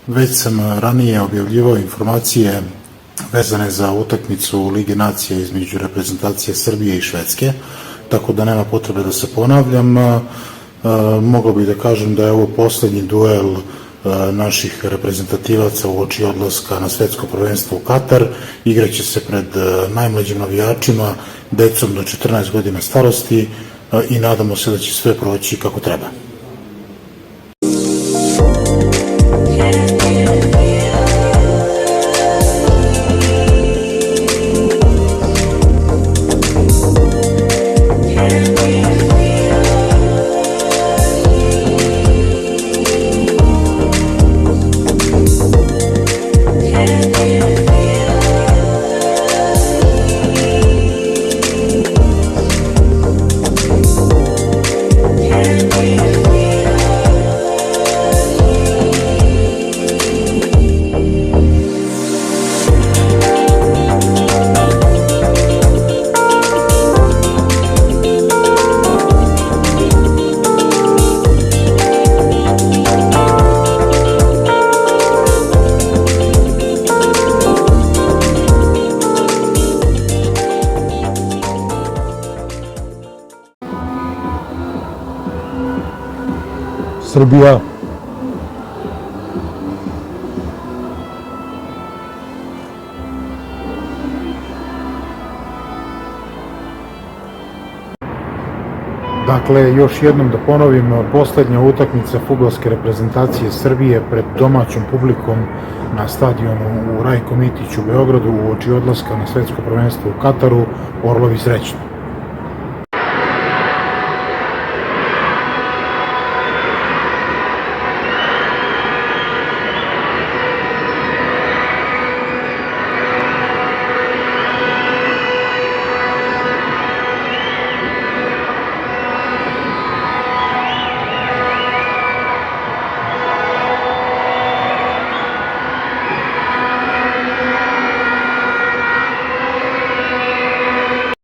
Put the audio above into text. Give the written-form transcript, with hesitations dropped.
Već sam ranije objavljivao informacije vezane za utakmicu Lige nacija između reprezentacije Srbije i Švedske, tako da nema potrebe da se ponavljam. Mogao bih da kažem da je ovo poslednji duel naših reprezentativaca uoči odlaska na svetsko prvenstvo u Katar. Igraće se pred najmlađim navijačima, decom do 14 godina starosti i nadamo se da će sve proći kako treba. Srbija Dakle, još jednom da ponovim, poslednja utakmica fudbalske reprezentacije Srbije pred domaćom publikom na stadionu u Rajko Mitić u Beogradu uoči odlaska na svetsko prvenstvo u Kataru. Orlovi srećni!